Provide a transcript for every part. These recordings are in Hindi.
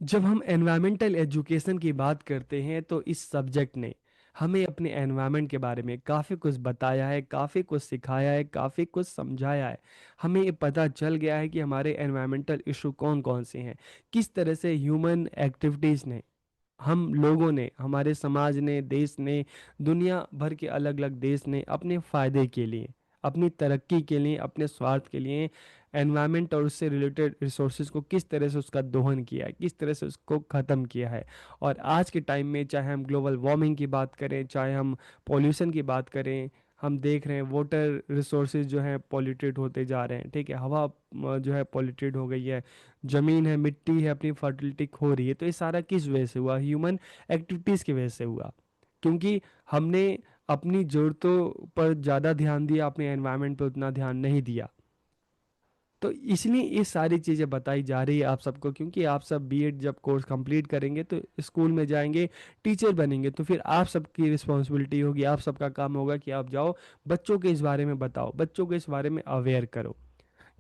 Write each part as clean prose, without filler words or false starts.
जब हम एनवायरमेंटल एजुकेशन की बात करते हैं तो इस सब्जेक्ट ने हमें अपने एनवायरनमेंट के बारे में काफ़ी कुछ बताया है, काफ़ी कुछ सिखाया है, काफ़ी कुछ समझाया है। हमें ये पता चल गया है कि हमारे एनवायरमेंटल इशू कौन कौन से हैं, किस तरह से ह्यूमन एक्टिविटीज़ ने, हम लोगों ने, हमारे समाज ने, देश ने, दुनिया भर के अलग अलग देश ने अपने फ़ायदे के लिए, अपनी तरक्की के लिए, अपने स्वार्थ के लिए एनवायरनमेंट और उससे रिलेटेड रिसोर्सेज को किस तरह से उसका दोहन किया है, किस तरह से उसको ख़त्म किया है। और आज के टाइम में चाहे हम ग्लोबल वार्मिंग की बात करें, चाहे हम पॉल्यूशन की बात करें, हम देख रहे हैं वाटर रिसोर्सेज जो हैं पॉल्यूटेड होते जा रहे हैं, ठीक है, हवा जो है पॉल्यूटेड हो गई है, ज़मीन है, मिट्टी है, अपनी फर्टिलिटी खो रही है। तो ये सारा किस वजह से हुआ? ह्यूमन एक्टिविटीज़ की वजह से हुआ, क्योंकि हमने अपनी ज़रूरतों पर ज़्यादा ध्यान दिया, अपने एनवायरनमेंट पे उतना ध्यान नहीं दिया। तो इसलिए ये सारी चीज़ें बताई जा रही है आप सबको, क्योंकि आप सब बीएड जब कोर्स कंप्लीट करेंगे तो स्कूल में जाएंगे, टीचर बनेंगे, तो फिर आप सबकी रिस्पॉन्सिबिलिटी होगी, आप सबका काम होगा कि आप जाओ बच्चों के इस बारे में बताओ, बच्चों को इस बारे में अवेयर करो।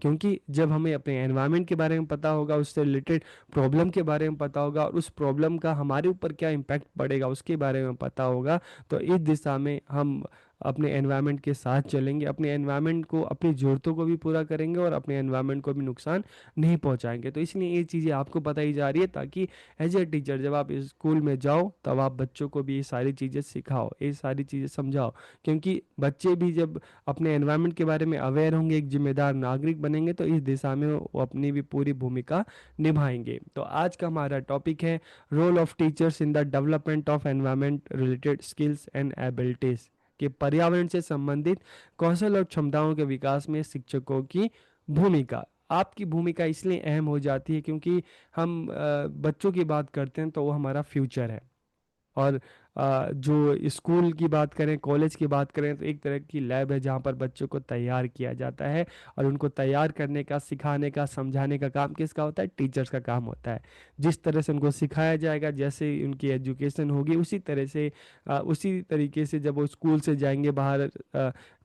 क्योंकि जब हमें अपने एनवायरनमेंट के बारे में पता होगा, उससे रिलेटेड प्रॉब्लम के बारे में पता होगा और उस प्रॉब्लम का हमारे ऊपर क्या इम्पैक्ट पड़ेगा उसके बारे में पता होगा, तो इस दिशा में हम अपने एनवायरनमेंट के साथ चलेंगे, अपने एनवायरनमेंट को, अपनी ज़रूरतों को भी पूरा करेंगे और अपने एनवायरनमेंट को भी नुकसान नहीं पहुंचाएंगे। तो इसलिए ये चीज़ें आपको बताई जा रही है, ताकि एज ए टीचर जब आप स्कूल में जाओ तब आप बच्चों को भी ये सारी चीज़ें सिखाओ, ये सारी चीज़ें समझाओ। क्योंकि बच्चे भी जब अपने एनवायरनमेंट के बारे में अवेयर होंगे, एक जिम्मेदार नागरिक बनेंगे, तो इस दिशा में वो अपनी भी पूरी भूमिका निभाएंगे। तो आज का हमारा टॉपिक है role of teachers in the development of environment related skills and abilities, कि पर्यावरण से संबंधित कौशल और क्षमताओं के विकास में शिक्षकों की भूमिका। आपकी भूमिका इसलिए अहम हो जाती है क्योंकि हम बच्चों की बात करते हैं तो वो हमारा फ्यूचर है। और जो स्कूल की बात करें, कॉलेज की बात करें, तो एक तरह की लैब है जहाँ पर बच्चों को तैयार किया जाता है। और उनको तैयार करने का, सिखाने का, समझाने का काम किसका होता है? टीचर्स का काम होता है। जिस तरह से उनको सिखाया जाएगा, जैसे उनकी एजुकेशन होगी, उसी तरह से उसी तरीके से जब वो स्कूल से जाएंगे बाहर,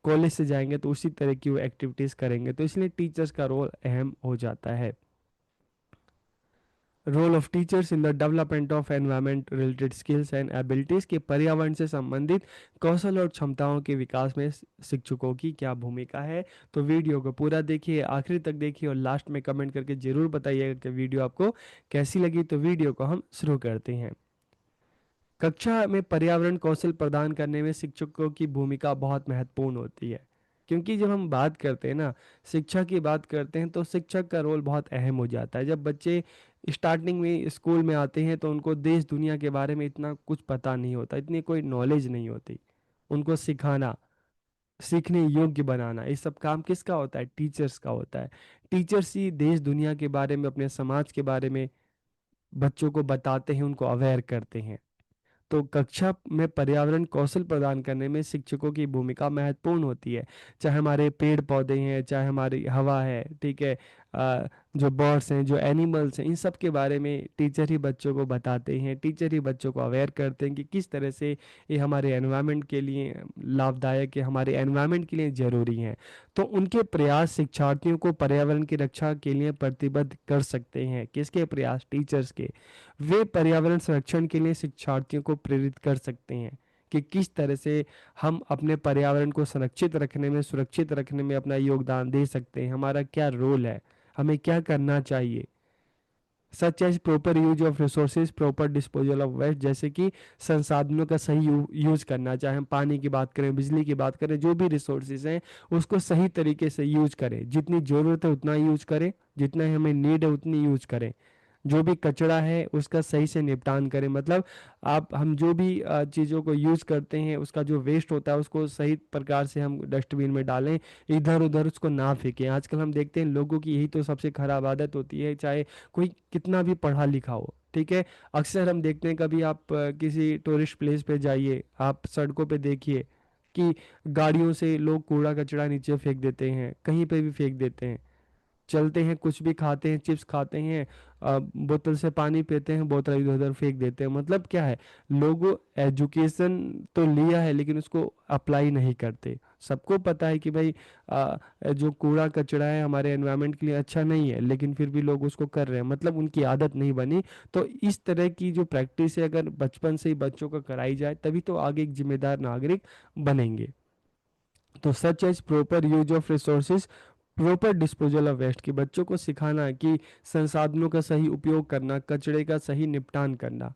कॉलेज से जाएंगे, तो उसी तरह की वो एक्टिविटीज़ करेंगे। तो इसलिए टीचर्स का रोल अहम हो जाता है। Role of teachers in the development of environment related skills and abilities, के पर्यावरण से संबंधित कौशल और क्षमताओं के विकास में शिक्षकों की क्या भूमिका है। तो वीडियो को पूरा देखिए, आखिरी तक देखिए और लास्ट में कमेंट करके जरूर बताइएगा कि वीडियो आपको कैसी लगी। तो वीडियो को हम शुरू करते हैं। कक्षा में पर्यावरण कौशल प्रदान करने में शिक्षकों की भूमिका बहुत महत्वपूर्ण होती है। क्योंकि जब हम बात करते हैं ना, शिक्षा की बात करते हैं, तो शिक्षक का रोल बहुत अहम हो जाता है। जब बच्चे स्टार्टिंग में स्कूल में आते हैं तो उनको देश दुनिया के बारे में इतना कुछ पता नहीं होता, इतनी कोई नॉलेज नहीं होती। उनको सिखाना, सीखने योग्य बनाना, ये सब काम किसका होता है? टीचर्स का होता है। टीचर्स ही देश दुनिया के बारे में, अपने समाज के बारे में बच्चों को बताते हैं, उनको अवेयर करते हैं। तो कक्षा में पर्यावरण कौशल प्रदान करने में शिक्षकों की भूमिका महत्वपूर्ण होती है। चाहे हमारे पेड़ पौधे हैं, चाहे हमारी हवा है, ठीक है, जो बर्ड्स हैं, जो एनिमल्स हैं, इन सब के बारे में टीचर ही बच्चों को बताते हैं, टीचर ही बच्चों को अवेयर करते हैं कि किस तरह से ये हमारे एनवायरनमेंट के लिए लाभदायक है, हमारे एनवायरनमेंट के लिए ज़रूरी है। तो उनके प्रयास शिक्षार्थियों को पर्यावरण की रक्षा के लिए प्रतिबद्ध कर सकते हैं। किसके प्रयास? टीचर्स के। वे पर्यावरण संरक्षण के लिए शिक्षार्थियों को प्रेरित कर सकते हैं कि किस तरह से हम अपने पर्यावरण को संरक्षित रखने में, सुरक्षित रखने में अपना योगदान दे सकते हैं, हमारा क्या रोल है, हमें क्या करना चाहिए। Such as proper use of resources, proper disposal of waste, जैसे कि संसाधनों का सही यूज करना, चाहे हम पानी की बात करें, बिजली की बात करें, जो भी रिसोर्सेज हैं उसको सही तरीके से यूज करें, जितनी ज़रूरत है उतना यूज करें, जितना हमें नीड है उतनी यूज करें। जो भी कचरा है उसका सही से निपटान करें, मतलब आप, हम जो भी चीज़ों को यूज़ करते हैं उसका जो वेस्ट होता है उसको सही प्रकार से हम डस्टबिन में डालें, इधर उधर उसको ना फेंकें। आजकल हम देखते हैं लोगों की यही तो सबसे खराब आदत होती है, चाहे कोई कितना भी पढ़ा लिखा हो, ठीक है। अक्सर हम देखते हैं, कभी आप किसी टूरिस्ट प्लेस पे जाइए, आप सड़कों पे देखिए कि गाड़ियों से लोग कूड़ा कचरा नीचे फेंक देते हैं, कहीं पे भी फेंक देते हैं। चलते हैं, कुछ भी खाते हैं, चिप्स खाते हैं, बोतल से पानी पीते हैं, बोतल इधर उधर फेंक देते हैं। मतलब क्या है, लोग एजुकेशन तो लिया है लेकिन उसको अप्लाई नहीं करते। सबको पता है कि भाई जो कूड़ा कचरा है हमारे एनवायरनमेंट के लिए अच्छा नहीं है, लेकिन फिर भी लोग उसको कर रहे हैं, मतलब उनकी आदत नहीं बनी। तो इस तरह की जो प्रैक्टिस है अगर बचपन से ही बच्चों को कराई जाए तभी तो आगे एक जिम्मेदार नागरिक बनेंगे। तो such as proper use of resources, proper disposal of waste, कि बच्चों को सिखाना कि संसाधनों का सही उपयोग करना, कचरे का सही निपटान करना।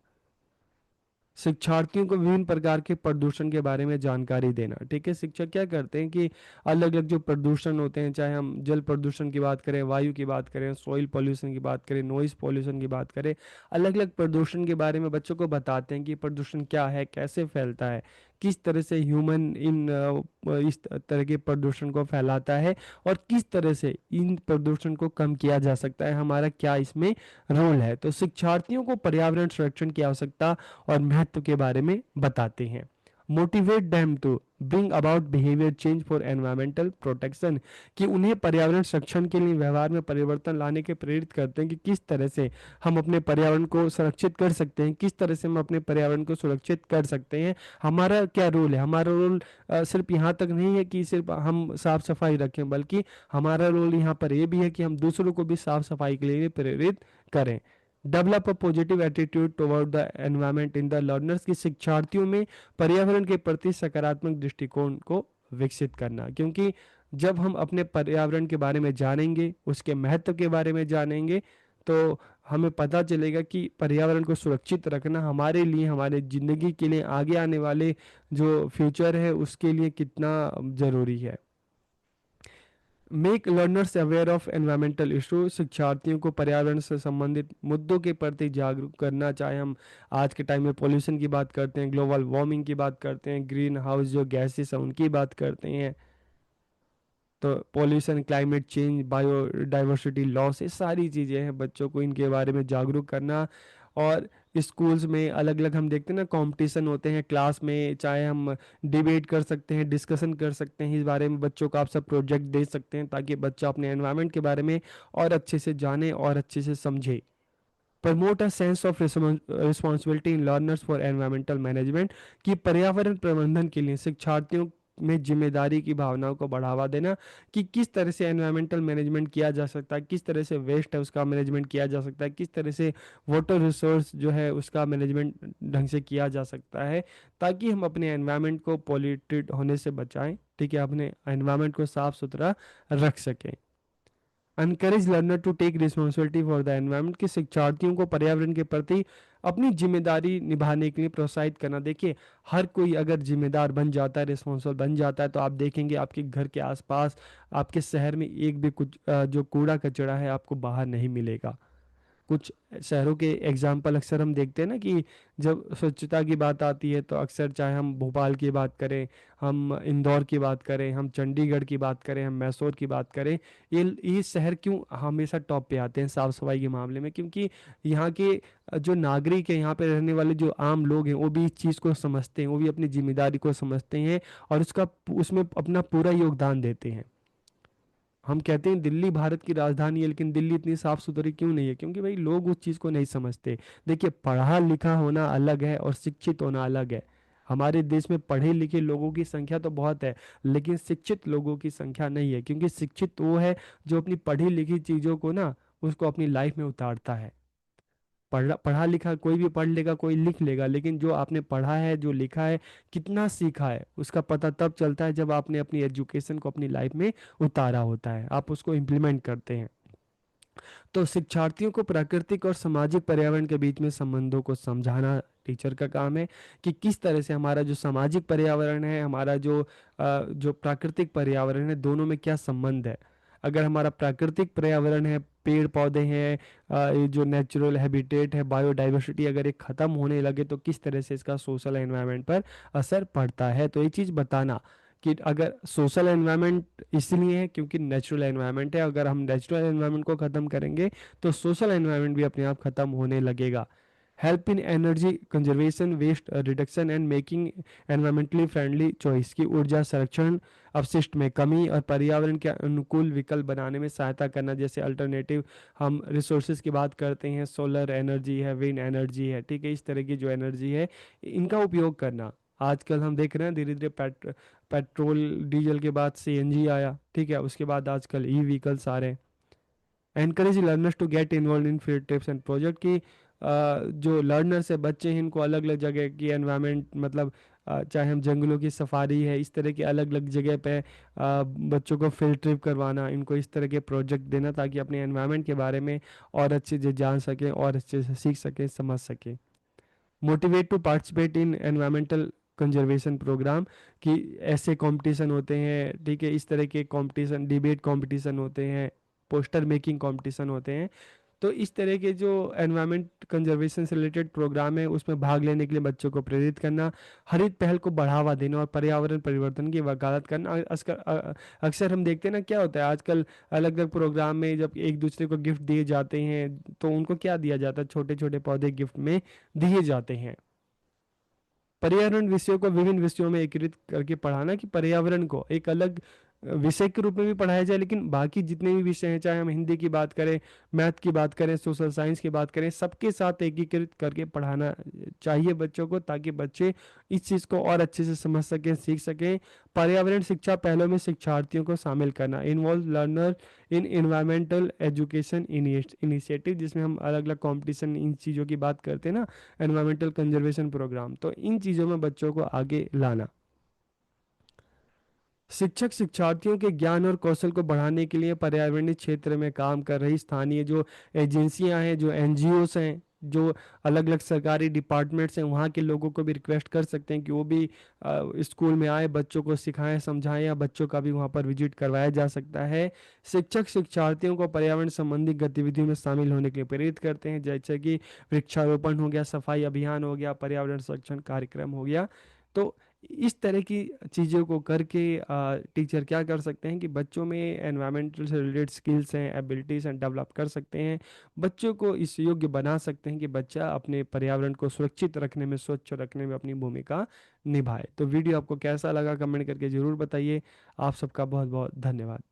शिक्षार्थियों को विभिन्न प्रकार के प्रदूषण के बारे में जानकारी देना। ठीक है, शिक्षक क्या करते हैं कि अलग अलग जो प्रदूषण होते हैं, चाहे हम जल प्रदूषण की बात करें, वायु की बात करें, सॉइल पोल्यूशन की बात करें, नॉइज पोल्यूशन की बात करें, अलग अलग प्रदूषण के बारे में बच्चों को बताते हैं कि प्रदूषण क्या है, कैसे फैलता है, किस तरह से ह्यूमन इस तरह के प्रदूषण को फैलाता है, और किस तरह से इन प्रदूषण को कम किया जा सकता है, हमारा क्या इसमें रोल है। तो शिक्षार्थियों को पर्यावरण संरक्षण की आवश्यकता और महत्व के बारे में बताते हैं। Motivate them to bring about behaviour change for environmental protection, कि उन्हें पर्यावरण संरक्षण के लिए व्यवहार में परिवर्तन लाने के प्रेरित करते हैं कि किस तरह से हम अपने पर्यावरण को संरक्षित कर सकते हैं, किस तरह से हम अपने पर्यावरण को सुरक्षित कर सकते हैं, हमारा क्या रोल है। हमारा रोल सिर्फ यहाँ तक नहीं है कि सिर्फ हम साफ सफाई रखें, बल्कि हमारा रोल यहाँ पर यह भी है कि हम दूसरों को भी साफ सफाई के लिए प्रेरित करें। Develop a positive attitude toward the environment in the learners, की शिक्षार्थियों में पर्यावरण के प्रति सकारात्मक दृष्टिकोण को विकसित करना। क्योंकि जब हम अपने पर्यावरण के बारे में जानेंगे, उसके महत्व के बारे में जानेंगे, तो हमें पता चलेगा कि पर्यावरण को सुरक्षित रखना हमारे लिए, हमारे ज़िंदगी के लिए, आगे आने वाले जो फ्यूचर है उसके लिए कितना ज़रूरी है। Make learners aware of environmental issue, शिक्षार्थियों को पर्यावरण से संबंधित मुद्दों के प्रति जागरूक करना। चाहे हम आज के टाइम में पॉल्यूशन की बात करते हैं, ग्लोबल वार्मिंग की बात करते हैं, ग्रीन हाउस जो गैसेस है उनकी बात करते हैं, तो pollution, climate change, biodiversity loss, ये सारी चीज़ें हैं, बच्चों को इनके बारे में जागरूक करना। और स्कूल्स में अलग अलग हम देखते हैं ना, कंपटीशन होते हैं क्लास में, चाहे हम डिबेट कर सकते हैं, डिस्कशन कर सकते हैं इस बारे में, बच्चों को आप सब प्रोजेक्ट दे सकते हैं ताकि बच्चा अपने एनवायरनमेंट के बारे में और अच्छे से जाने और अच्छे से समझे। Promote a sense of responsibility in learners for environmental management, कि पर्यावरण प्रबंधन के लिए शिक्षार्थियों में जिम्मेदारी की भावनाओं को बढ़ावा देना, कि किस तरह से एनवायरमेंटल मैनेजमेंट किया जा सकता है, किस तरह से वेस्ट है उसका मैनेजमेंट किया जा सकता है, किस तरह से वाटर रिसोर्स जो है उसका मैनेजमेंट ढंग से किया जा सकता है, ताकि हम अपने एनवायरमेंट को पॉल्यूटेड होने से बचाएं। ठीक है, अपने एनवायरमेंट को साफ सुथरा रख सकें। Encourage learner to take responsibility for the environment, के शिक्षार्थियों को पर्यावरण के प्रति अपनी जिम्मेदारी निभाने के लिए प्रोत्साहित करना। देखिए, हर कोई अगर जिम्मेदार बन जाता है, रिस्पॉन्सिबल बन जाता है, तो आप देखेंगे आपके घर के आसपास, आपके शहर में एक भी कुछ जो कूड़ा कचरा है आपको बाहर नहीं मिलेगा। कुछ शहरों के एग्जाम्पल अक्सर हम देखते हैं ना, कि जब स्वच्छता की बात आती है तो अक्सर, चाहे हम भोपाल की बात करें, हम इंदौर की बात करें, हम चंडीगढ़ की बात करें, हम मैसूर की बात करें, ये शहर क्यों हमेशा टॉप पे आते हैं साफ सफाई के मामले में? क्योंकि यहाँ के जो नागरिक हैं, यहाँ पे रहने वाले जो आम लोग हैं, वो भी इस चीज़ को समझते हैं, वो भी अपनी जिम्मेदारी को समझते हैं और उसमें अपना पूरा योगदान देते हैं। हम कहते हैं दिल्ली भारत की राजधानी है, लेकिन दिल्ली इतनी साफ सुथरी क्यों नहीं है? क्योंकि भाई लोग उस चीज़ को नहीं समझते। देखिए, पढ़ा लिखा होना अलग है और शिक्षित होना अलग है। हमारे देश में पढ़े लिखे लोगों की संख्या तो बहुत है, लेकिन शिक्षित लोगों की संख्या नहीं है। क्योंकि शिक्षित वो है जो अपनी पढ़ी लिखी चीज़ों को ना, उसको अपनी लाइफ में उतारता है। पढ़ा पढ़ा लिखा कोई भी पढ़ लेगा, कोई लिख लेगा, लेकिन जो आपने पढ़ा है, जो लिखा है, कितना सीखा है, उसका पता तब चलता है जब आपने अपनी एजुकेशन को अपनी लाइफ में उतारा होता है, आप उसको इम्प्लीमेंट करते हैं। तो शिक्षार्थियों को प्राकृतिक और सामाजिक पर्यावरण के बीच में संबंधों को समझाना टीचर का काम है, कि किस तरह से हमारा जो सामाजिक पर्यावरण है, हमारा जो प्राकृतिक पर्यावरण है, दोनों में क्या संबंध है। अगर हमारा प्राकृतिक पर्यावरण है, पेड़ पौधे हैं, ये जो नेचुरल हैबिटेट है, बायोडाइवर्सिटी, अगर ये खत्म होने लगे तो किस तरह से इसका सोशल एनवायरनमेंट पर असर पड़ता है। तो ये चीज़ बताना कि अगर सोशल एनवायरनमेंट इसलिए है क्योंकि नेचुरल एनवायरनमेंट है, अगर हम नेचुरल एनवायरनमेंट को ख़त्म करेंगे तो सोशल एनवायरनमेंट भी अपने आप ख़त्म होने लगेगा। Help in energy conservation, waste reduction and making environmentally friendly choice, की ऊर्जा संरक्षण, अपशिष्ट में कमी और पर्यावरण के अनुकूल विकल्प बनाने में सहायता करना। जैसे अल्टरनेटिव हम रिसोर्सेज की बात करते हैं, सोलर एनर्जी है, विंड एनर्जी है, ठीक है, इस तरह की जो एनर्जी है इनका उपयोग करना। आजकल हम देख रहे हैं धीरे धीरे पेट्रोल डीजल के बाद सीएनजी आया, ठीक है, उसके बाद आजकल ई व्हीकल्स आ रहे हैं। Encourage learners to get involve in field trips and project, की जो लर्नर्स है, बच्चे हैं, इनको अलग अलग जगह की एनवायरनमेंट, मतलब चाहे हम जंगलों की सफारी है, इस तरह की अलग अलग जगह पे बच्चों को फील्ड ट्रिप करवाना, इनको इस तरह के प्रोजेक्ट देना ताकि अपने एनवायरनमेंट के बारे में और अच्छे से जान सकें और अच्छे से सीख सकें, समझ सकें। Motivate to participate in environmental conservation programme, कि ऐसे कंपटीशन होते हैं, ठीक है, इस तरह के कंपटीशन, डिबेट कंपटीशन होते हैं, पोस्टर मेकिंग कंपटीशन होते हैं। तो इस तरह के जो एनवायरमेंट कंजर्वेशन से रिलेटेड प्रोग्राम है उसमें भाग लेने के लिए बच्चों को प्रेरित करना, हरित पहल को बढ़ावा देना और पर्यावरण परिवर्तन की वकालत करना। अक्सर हम देखते हैं ना, क्या होता है आजकल अलग अलग प्रोग्राम में जब एक दूसरे को गिफ्ट दिए जाते हैं तो उनको क्या दिया जाता है, छोटे छोटे पौधे गिफ्ट में दिए जाते हैं। पर्यावरण विषयों को विभिन्न विषयों में एकीकृत करके पढ़ाना, कि पर्यावरण को एक अलग विषय के रूप में भी पढ़ाया जाए, लेकिन बाकी जितने भी विषय हैं, चाहे हम हिंदी की बात करें, मैथ की बात करें, सोशल साइंस की बात करें, सबके साथ एकीकृत करके पढ़ाना चाहिए बच्चों को, ताकि बच्चे इस चीज़ को और अच्छे से समझ सकें, सीख सकें। पर्यावरण शिक्षा पहलों में शिक्षार्थियों को शामिल करना, involve learner in environmental education initiative, जिसमें हम अलग अलग कंपटीशन इन चीज़ों की बात करते हैं ना, एनवायरमेंटल कंजर्वेशन प्रोग्राम, तो इन चीज़ों में बच्चों को आगे लाना। शिक्षक शिक्षार्थियों के ज्ञान और कौशल को बढ़ाने के लिए पर्यावरणीय क्षेत्र में काम कर रही स्थानीय जो एजेंसियां हैं, जो एनजीओस हैं, जो अलग अलग सरकारी डिपार्टमेंट्स हैं, वहाँ के लोगों को भी रिक्वेस्ट कर सकते हैं कि वो भी स्कूल में आए, बच्चों को सिखाएं समझाएं, या बच्चों का भी वहाँ पर विजिट करवाया जा सकता है। शिक्षक शिक्षार्थियों को पर्यावरण संबंधी गतिविधियों में शामिल होने के लिए प्रेरित करते हैं, जैसे कि वृक्षारोपण हो गया, सफाई अभियान हो गया, पर्यावरण संरक्षण कार्यक्रम हो गया। तो इस तरह की चीज़ों को करके टीचर क्या कर सकते हैं कि बच्चों में एनवायरमेंटल से रिलेटेड स्किल्स हैं, एबिलिटीज हैं, डेवलप कर सकते हैं, बच्चों को इस योग्य बना सकते हैं कि बच्चा अपने पर्यावरण को सुरक्षित रखने में, स्वच्छ रखने में अपनी भूमिका निभाए। तो वीडियो आपको कैसा लगा कमेंट करके ज़रूर बताइए। आप सबका बहुत बहुत धन्यवाद।